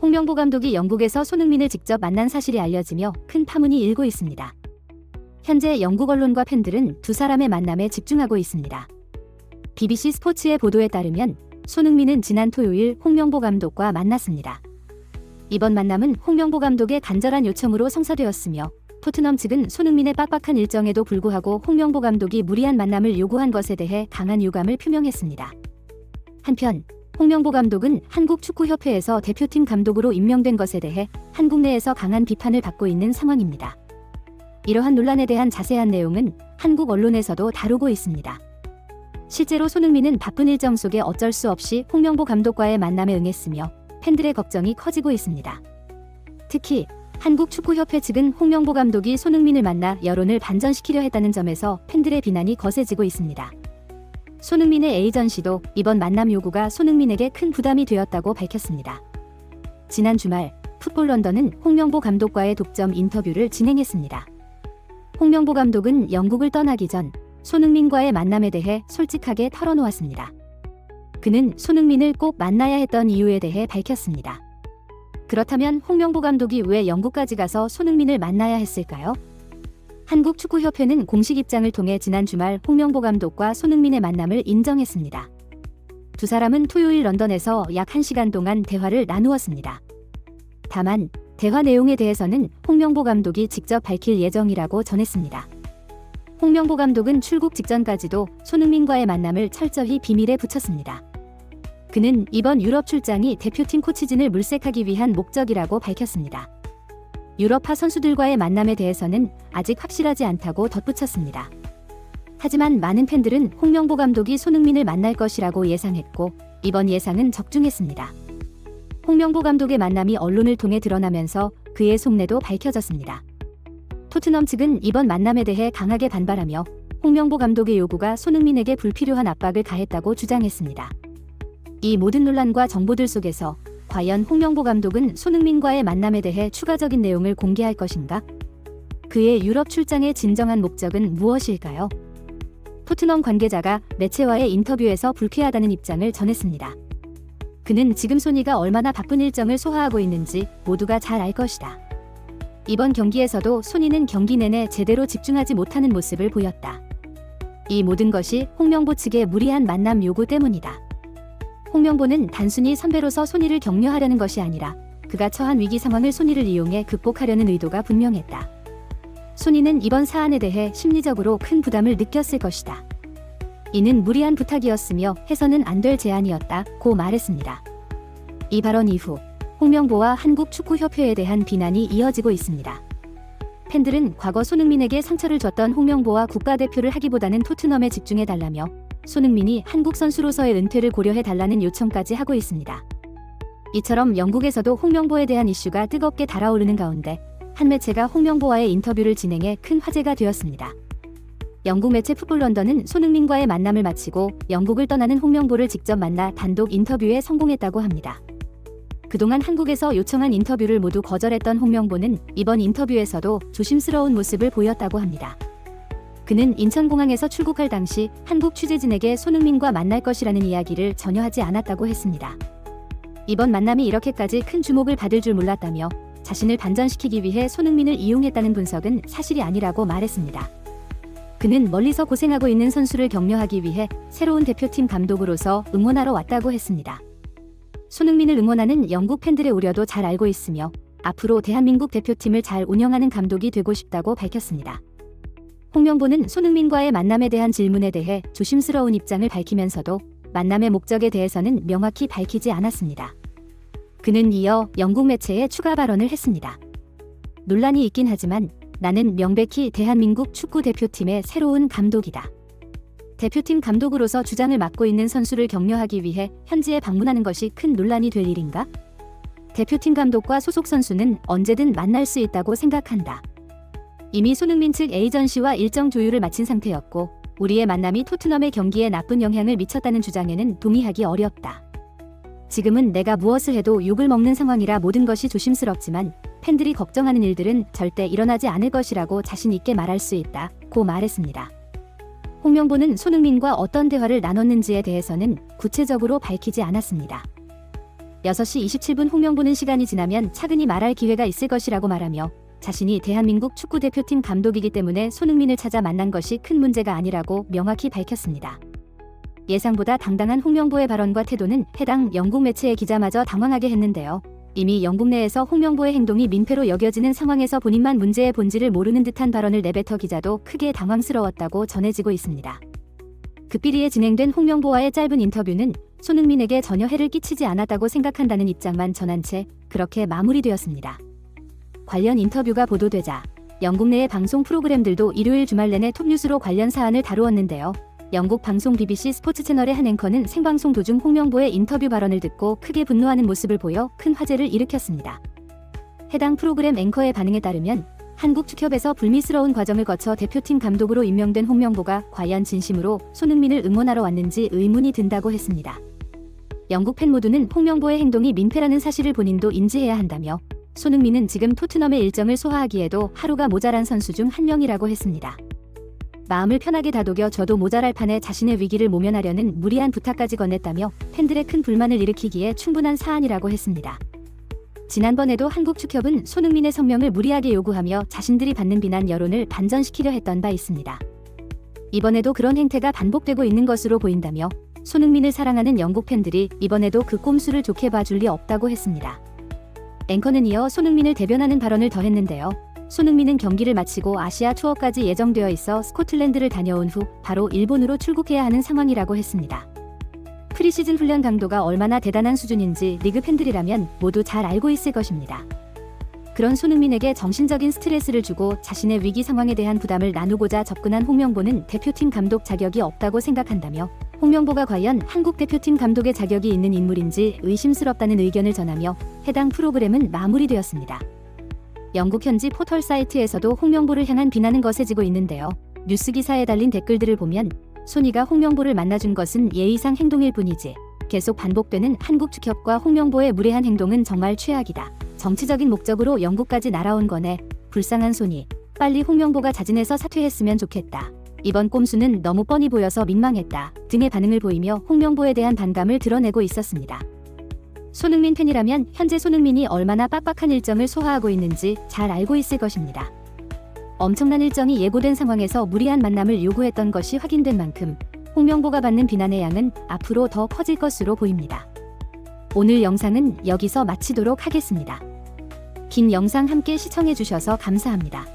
홍명보 감독이 영국에서 손흥민을 직접 만난 사실이 알려지며 큰 파문이 일고 있습니다. 현재 영국 언론과 팬들은 두 사람의 만남에 집중하고 있습니다. BBC 스포츠의 보도에 따르면 손흥민은 지난 토요일 홍명보 감독과 만났습니다. 이번 만남은 홍명보 감독의 간절한 요청으로 성사되었으며 토트넘 측은 손흥민의 빡빡한 일정에도 불구하고 홍명보 감독이 무리한 만남을 요구한 것에 대해 강한 유감을 표명했습니다. 한편 홍명보 감독은 한국축구협회에서 대표팀 감독으로 임명된 것에 대해 한국 내에서 강한 비판을 받고 있는 상황입니다. 이러한 논란에 대한 자세한 내용은 한국 언론에서도 다루고 있습니다. 실제로 손흥민은 바쁜 일정 속에 어쩔 수 없이 홍명보 감독과의 만남에 응했으며 팬들의 걱정이 커지고 있습니다. 특히 한국축구협회 측은 홍명보 감독이 손흥민을 만나 여론을 반전시키려 했다는 점에서 팬들의 비난이 거세지고 있습니다. 손흥민의 에이전시도 이번 만남 요구가 손흥민에게 큰 부담이 되었다고 밝혔습니다. 지난 주말 풋볼 런던은 홍명보 감독과의 독점 인터뷰를 진행했습니다. 홍명보 감독은 영국을 떠나기 전 손흥민과의 만남에 대해 솔직하게 털어놓았습니다. 그는 손흥민을 꼭 만나야 했던 이유에 대해 밝혔습니다. 그렇다면 홍명보 감독이 왜 영국까지 가서 손흥민을 만나야 했을까요? 한국축구협회는 공식 입장을 통해 지난 주말 홍명보 감독과 손흥민의 만남을 인정했습니다. 두 사람은 토요일 런던에서 약 1시간 동안 대화를 나누었습니다. 다만 대화 내용에 대해서는 홍명보 감독이 직접 밝힐 예정이라고 전했습니다. 홍명보 감독은 출국 직전까지도 손흥민과의 만남을 철저히 비밀에 붙였습니다. 그는 이번 유럽 출장이 대표팀 코치진을 물색하기 위한 목적이라고 밝혔습니다. 유럽파 선수들과의 만남에 대해서는 아직 확실하지 않다고 덧붙였습니다. 하지만 많은 팬들은 홍명보 감독이 손흥민을 만날 것이라고 예상했고 이번 예상은 적중했습니다. 홍명보 감독의 만남이 언론을 통해 드러나면서 그의 속내도 밝혀졌습니다. 토트넘 측은 이번 만남에 대해 강하게 반발하며 홍명보 감독의 요구가 손흥민에게 불필요한 압박을 가했다고 주장했습니다. 이 모든 논란과 정보들 속에서 과연 홍명보 감독은 손흥민과의 만남에 대해 추가적인 내용을 공개할 것인가? 그의 유럽 출장의 진정한 목적은 무엇일까요? 토트넘 관계자가 매체와의 인터뷰에서 불쾌하다는 입장을 전했습니다. 그는 지금 소니가 얼마나 바쁜 일정을 소화하고 있는지 모두가 잘 알 것이다. 이번 경기에서도 소니는 경기 내내 제대로 집중하지 못하는 모습을 보였다. 이 모든 것이 홍명보 측의 무리한 만남 요구 때문이다. 홍명보는 단순히 선배로서 소니를 격려하려는 것이 아니라 그가 처한 위기 상황을 소니를 이용해 극복하려는 의도가 분명했다. 소니는 이번 사안에 대해 심리적으로 큰 부담을 느꼈을 것이다. 이는 무리한 부탁이었으며 해서는 안 될 제안이었다고 말했습니다. 이 발언 이후 홍명보와 한국축구협회에 대한 비난이 이어지고 있습니다. 팬들은 과거 손흥민에게 상처를 줬던 홍명보와 국가대표를 하기보다는 토트넘에 집중해달라며 손흥민이 한국 선수로서의 은퇴를 고려해달라는 요청까지 하고 있습니다. 이처럼 영국에서도 홍명보에 대한 이슈가 뜨겁게 달아오르는 가운데 한 매체가 홍명보와의 인터뷰를 진행해 큰 화제가 되었습니다. 영국 매체 풋볼 런던은 손흥민과의 만남을 마치고 영국을 떠나는 홍명보를 직접 만나 단독 인터뷰에 성공했다고 합니다. 그동안 한국에서 요청한 인터뷰를 모두 거절했던 홍명보는 이번 인터뷰에서도 조심스러운 모습을 보였다고 합니다. 그는 인천공항에서 출국할 당시 한국 취재진에게 손흥민과 만날 것이라는 이야기를 전혀 하지 않았다고 했습니다. 이번 만남이 이렇게까지 큰 주목을 받을 줄 몰랐다며 자신을 반전시키기 위해 손흥민을 이용했다는 분석은 사실이 아니라고 말했습니다. 그는 멀리서 고생하고 있는 선수를 격려하기 위해 새로운 대표팀 감독으로서 응원하러 왔다고 했습니다. 손흥민을 응원하는 영국 팬들의 우려도 잘 알고 있으며 앞으로 대한민국 대표팀을 잘 운영하는 감독이 되고 싶다고 밝혔습니다. 홍명보는 손흥민과의 만남에 대한 질문에 대해 조심스러운 입장을 밝히면서도 만남의 목적에 대해서는 명확히 밝히지 않았습니다. 그는 이어 영국 매체에 추가 발언을 했습니다. 논란이 있긴 하지만 나는 명백히 대한민국 축구대표팀의 새로운 감독이다. 대표팀 감독으로서 주장을 맡고 있는 선수를 격려하기 위해 현지에 방문하는 것이 큰 논란이 될 일인가? 대표팀 감독과 소속 선수는 언제든 만날 수 있다고 생각한다. 이미 손흥민 측 에이전시와 일정 조율을 마친 상태였고 우리의 만남이 토트넘의 경기에 나쁜 영향을 미쳤다는 주장에는 동의하기 어렵다. 지금은 내가 무엇을 해도 욕을 먹는 상황이라 모든 것이 조심스럽지만 팬들이 걱정하는 일들은 절대 일어나지 않을 것이라고 자신 있게 말할 수 있다고 말했습니다. 홍명보는 손흥민과 어떤 대화를 나눴는지에 대해서는 구체적으로 밝히지 않았습니다. 6시 27분 홍명보는 시간이 지나면 차근히 말할 기회가 있을 것이라고 말하며 자신이 대한민국 축구대표팀 감독이기 때문에 손흥민을 찾아 만난 것이 큰 문제가 아니라고 명확히 밝혔습니다. 예상보다 당당한 홍명보의 발언과 태도는 해당 영국 매체의 기자마저 당황하게 했는데요. 이미 영국 내에서 홍명보의 행동이 민폐로 여겨지는 상황에서 본인만 문제의 본질을 모르는 듯한 발언을 내뱉어 기자도 크게 당황스러웠다고 전해지고 있습니다. 급비리에 진행된 홍명보와의 짧은 인터뷰는 손흥민에게 전혀 해를 끼치지 않았다고 생각한다는 입장만 전한 채 그렇게 마무리되었습니다. 관련 인터뷰가 보도되자 영국 내의 방송 프로그램들도 일요일 주말 내내 톱뉴스로 관련 사안을 다루었는데요. 영국 방송 BBC 스포츠 채널의 한 앵커는 생방송 도중 홍명보의 인터뷰 발언을 듣고 크게 분노하는 모습을 보여 큰 화제를 일으켰습니다. 해당 프로그램 앵커의 반응에 따르면 한국 축협에서 불미스러운 과정을 거쳐 대표팀 감독으로 임명된 홍명보가 과연 진심으로 손흥민을 응원하러 왔는지 의문이 든다고 했습니다. 영국 팬 모두는 홍명보의 행동이 민폐라는 사실을 본인도 인지해야 한다며 손흥민은 지금 토트넘의 일정을 소화하기에도 하루가 모자란 선수 중 한 명이라고 했습니다. 마음을 편하게 다독여 저도 모자랄 판에 자신의 위기를 모면하려는 무리한 부탁까지 건넸다며 팬들의 큰 불만을 일으키기에 충분한 사안이라고 했습니다. 지난번에도 한국 축협은 손흥민의 성명을 무리하게 요구하며 자신들이 받는 비난 여론을 반전시키려 했던 바 있습니다. 이번에도 그런 행태가 반복되고 있는 것으로 보인다며 손흥민을 사랑하는 영국 팬들이 이번에도 그 꼼수를 좋게 봐줄 리 없다고 했습니다. 앵커는 이어 손흥민을 대변하는 발언을 더했는데요. 손흥민은 경기를 마치고 아시아 투어까지 예정되어 있어 스코틀랜드를 다녀온 후 바로 일본으로 출국해야 하는 상황이라고 했습니다. 프리시즌 훈련 강도가 얼마나 대단한 수준인지 리그 팬들이라면 모두 잘 알고 있을 것입니다. 그런 손흥민에게 정신적인 스트레스를 주고 자신의 위기 상황에 대한 부담을 나누고자 접근한 홍명보는 대표팀 감독 자격이 없다고 생각한다며 홍명보가 과연 한국 대표팀 감독의 자격이 있는 인물인지 의심스럽다는 의견을 전하며 해당 프로그램은 마무리되었습니다. 영국 현지 포털 사이트에서도 홍명보를 향한 비난은 거세지고 있는데요. 뉴스 기사에 달린 댓글들을 보면 손이가 홍명보를 만나준 것은 예의상 행동일 뿐이지 계속 반복되는 한국 축협과 홍명보의 무례한 행동은 정말 최악이다. 정치적인 목적으로 영국까지 날아온 거네. 불쌍한 손이. 빨리 홍명보가 자진해서 사퇴했으면 좋겠다. 이번 꼼수는 너무 뻔히 보여서 민망했다. 등의 반응을 보이며 홍명보에 대한 반감을 드러내고 있었습니다. 손흥민 팬이라면 현재 손흥민이 얼마나 빡빡한 일정을 소화하고 있는지 잘 알고 있을 것입니다. 엄청난 일정이 예고된 상황에서 무리한 만남을 요구했던 것이 확인된 만큼 홍명보가 받는 비난의 양은 앞으로 더 커질 것으로 보입니다. 오늘 영상은 여기서 마치도록 하겠습니다. 긴 영상 함께 시청해주셔서 감사합니다.